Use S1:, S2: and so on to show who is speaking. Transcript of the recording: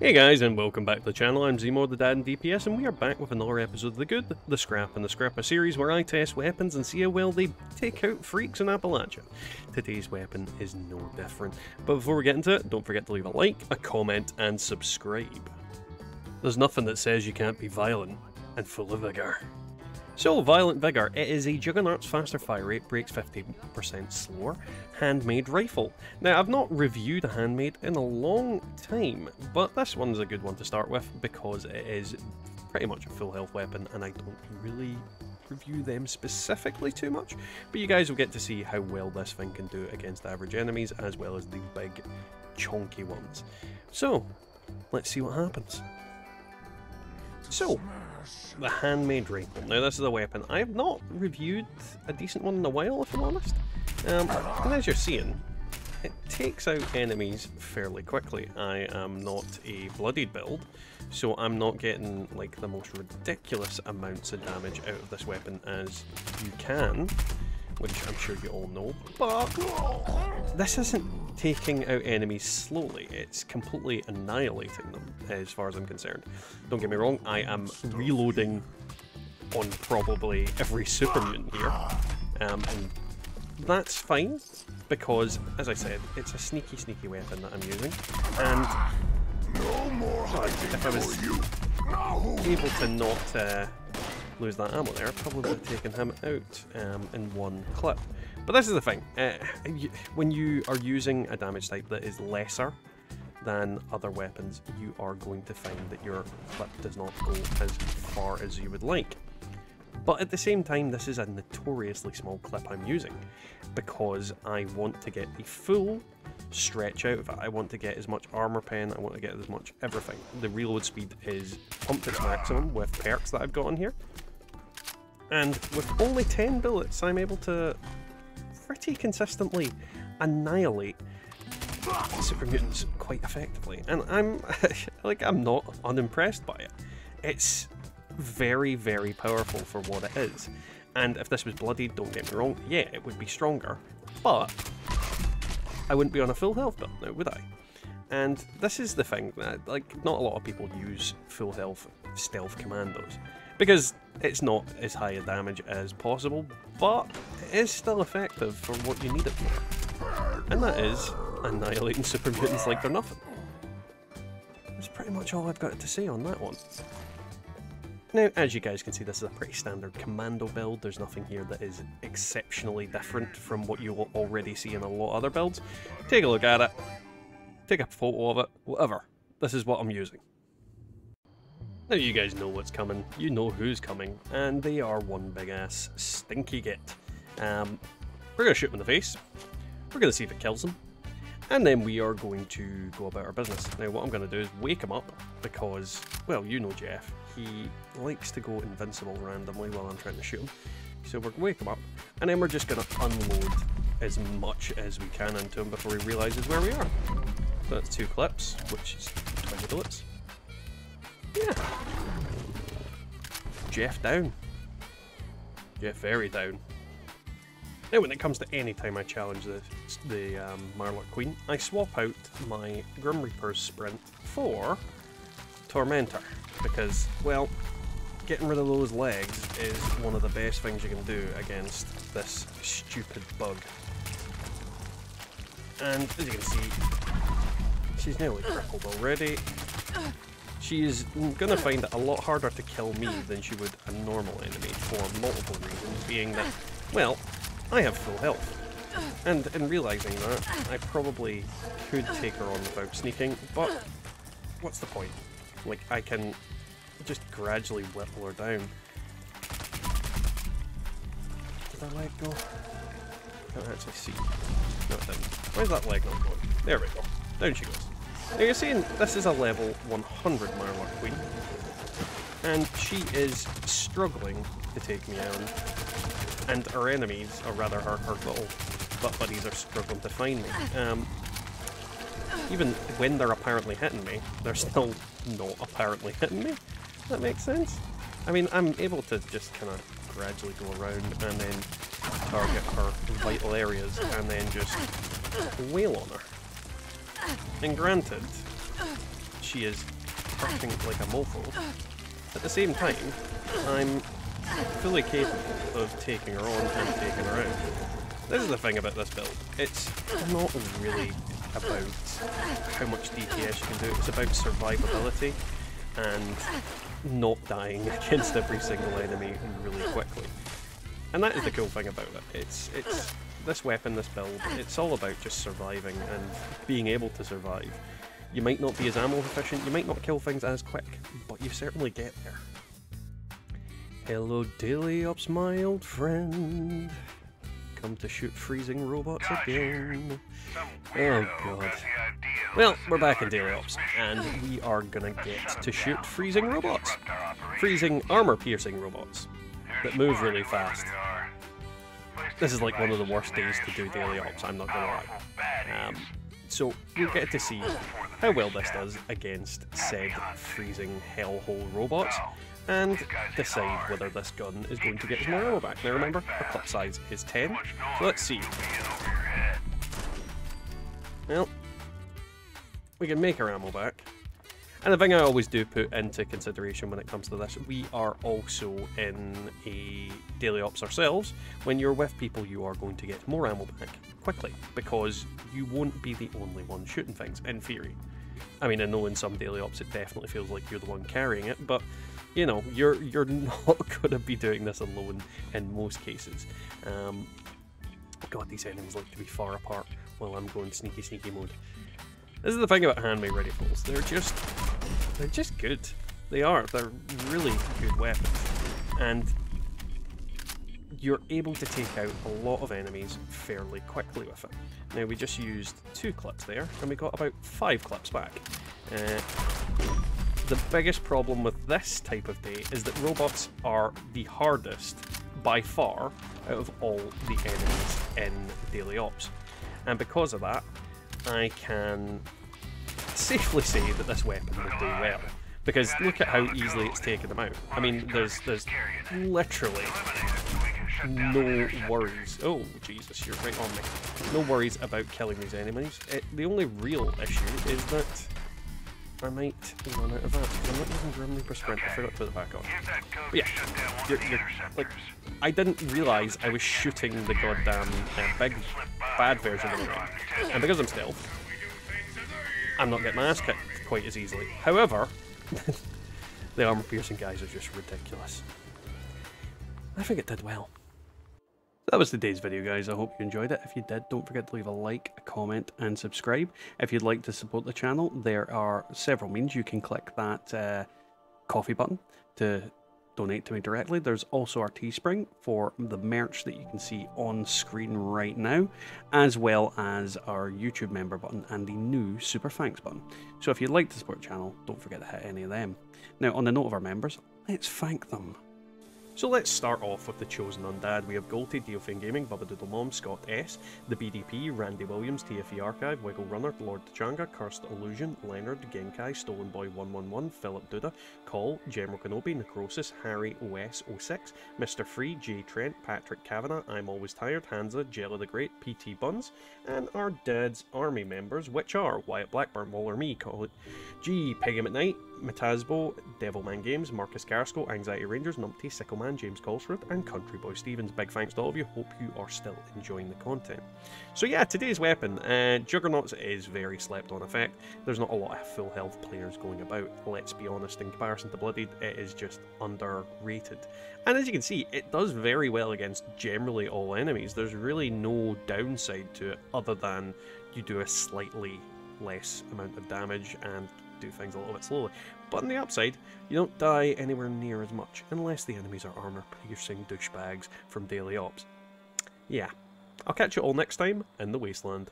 S1: Hey guys, and welcome back to the channel. I'm Zemo, the Dad in DPS, and we are back with another episode of The Good, The Scrap, and The Scrapper series where I test weapons and see how well they take out freaks in Appalachia. Today's weapon is no different. But before we get into it, don't forget to leave a like, a comment, and subscribe. There's nothing that says you can't be violent and full of vigour. So, Violent Vigour, it is a Juggernaut's faster fire rate, breaks 50% slower, handmade rifle. Now, I've not reviewed a handmade in a long time, but this one's a good one to start with because it is pretty much a full health weapon and I don't really review them specifically too much, but you guys will get to see how well this thing can do against average enemies as well as the big, chunky ones. So, let's see what happens. So, the handmade rifle. Now this is a weapon I have not reviewed a decent one in a while, if I'm honest. And as you're seeing, it takes out enemies fairly quickly. I am not a bloodied build, so I'm not getting like the most ridiculous amounts of damage out of this weapon as you can, which I'm sure you all know, but this isn't taking out enemies slowly, it's completely annihilating them as far as I'm concerned. Don't get me wrong, I am reloading on probably every super mutant here, and that's fine, because, as I said, it's a sneaky weapon that I'm using, and if I was able to not lose that ammo there, probably would have taken him out in one clip. But this is the thing, when you are using a damage type that is lesser than other weapons, you are going to find that your clip does not go as far as you would like. But at the same time, this is a notoriously small clip I'm using, because I want to get the full stretch out of it. I want to get as much armor pen, I want to get as much everything. The reload speed is pumped at maximum with perks that I've got on here. And with only 10 bullets, I'm able to pretty consistently annihilate super mutants quite effectively. And I'm not unimpressed by it. It's very powerful for what it is. And if this was bloodied, don't get me wrong, yeah, it would be stronger, but I wouldn't be on a full health build now, would I? And this is the thing, that not a lot of people use full health stealth commandos, because it's not as high a damage as possible, but it is still effective for what you need it for. And that is annihilating super mutants like they're nothing. That's pretty much all I've got to say on that one. Now, as you guys can see, this is a pretty standard commando build. There's nothing here that is exceptionally different from what you will already see in a lot of other builds. Take a look at it, take a photo of it, whatever. This is what I'm using. Now you guys know what's coming, you know who's coming, and they are one big ass stinky git. We're going to shoot him in the face, we're going to see if it kills him, and then we are going to go about our business. Now what I'm going to do is wake him up, because, well, you know Jeff, he likes to go invincible randomly while I'm trying to shoot him. So we're going to wake him up, and then we're just going to unload as much as we can into him before he realises where we are. So that's 2 clips, which is 20 bullets. Yeah. Jeff down. Jeff very down. Now when it comes to any time I challenge the Marlock Queen, I swap out my Grim Reaper's Sprint for Tormentor, because, well, getting rid of those legs is one of the best things you can do against this stupid bug. And as you can see, she's nearly crippled already. She is going to find it a lot harder to kill me than she would a normal enemy for multiple reasons, being that, well, I have full health. And in realising that, I probably could take her on without sneaking, but what's the point? Like, I can just gradually whittle her down. Did that leg go? I can't actually see. No, it didn't. Where's that leg not going? There we go. Down she goes. Now you're seeing this is a level 100 Marlock Queen, and she is struggling to take me out, and her enemies, or rather her little butt buddies, are struggling to find me. Even when they're apparently hitting me, they're still not apparently hitting me. That makes sense? I mean, I'm able to just kind of gradually go around and then target her vital areas, and then just wail on her. And granted, she is hurting like a mofo. At the same time, I'm fully capable of taking her on and taking her out. This is the thing about this build. It's not really about how much DPS you can do, it's about survivability and not dying against every single enemy really quickly. And that is the cool thing about it. It's this weapon, this build, it's all about just surviving and being able to survive. You might not be as ammo efficient, you might not kill things as quick, but you certainly get there. Hello Daily Ops, my old friend. Come to shoot freezing robots again. Oh god. Well, we're back in Daily Ops, and we are gonna get to shoot freezing robots. Freezing armor-piercing robots that move really fast. This is like one of the worst days to do Daily Ops, I'm not gonna lie. So we'll get to see how well this does against said freezing hellhole robots, and decide whether this gun is going to get us more ammo back. Now remember, our clip size is 10, so let's see. Well, we can make our ammo back. And the thing I always do put into consideration when it comes to this, we are also in a Daily Ops ourselves. When you're with people, you are going to get more ammo back quickly, because you won't be the only one shooting things, in theory. I mean, I know in some Daily Ops it definitely feels like you're the one carrying it, but you know, you're not going to be doing this alone in most cases. God, these enemies like to be far apart while I'm going sneaky mode. This is the thing about handmade rifles. They're just good. They're really good weapons, and you're able to take out a lot of enemies fairly quickly with it. Now we just used 2 clips there, and we got about 5 clips back. The biggest problem with this type of day is that robots are the hardest by far out of all the enemies in Daily Ops. And because of that, I can safely say that this weapon will do well. Because look at how easily it's taken them out. I mean, there's literally no worries. Oh, Jesus, you're right on me. No worries about killing these enemies. The only real issue is that I might run out of that, because I'm not using Grim Reaper Sprint. I forgot to put it back on. But yeah, you're like, I didn't realise I was shooting the goddamn big bad version of the ring. And because I'm stealth, I'm not getting my ass kicked quite as easily. However, the armor-piercing guys are just ridiculous. I think it did well. That was today's video, guys. I hope you enjoyed it. If you did, don't forget to leave a like, a comment, and subscribe. If you'd like to support the channel, there are several means. You can click that coffee button to donate to me directly. There's also our Teespring for the merch that you can see on screen right now, as well as our YouTube member button and the new Super Thanks button. So if you'd like to support the channel, don't forget to hit any of them. Now, on the note of our members, let's thank them. So let's start off with the Chosen Undead. We have Golty, Deofane Gaming, Bubba Doodle Mom, Scott S, the BDP, Randy Williams, TFE Archive, Wiggle Runner, Lord Tachanga, Cursed Illusion, Leonard, Genkai, Stolen Boy 111, Philip Duda, Call, General Kenobi, Necrosis, Harry OS06, Mr. Free, J Trent, Patrick Kavanagh, I'm Always Tired, Hansa, Jello the Great, PT Buns, and our Dad's Army members, which are Wyatt Blackburn, Waller Me, Call It G, Peggy McKnight, Matasbo, Devilman Games, Marcus Carrasco, Anxiety Rangers, Numpty, Sickleman, James Colsworth, and Country Boy Stevens. Big thanks to all of you. Hope you are still enjoying the content. So yeah, today's weapon, Juggernauts is very slept on effect. There's not a lot of full health players going about, let's be honest. In comparison to Bloodied, it is just underrated. And as you can see, it does very well against generally all enemies. There's really no downside to it other than you do a slightly less amount of damage and do things a little bit slowly. But on the upside, you don't die anywhere near as much, unless the enemies are armor-piercing douchebags from Daily Ops. Yeah, I'll catch you all next time in the Wasteland.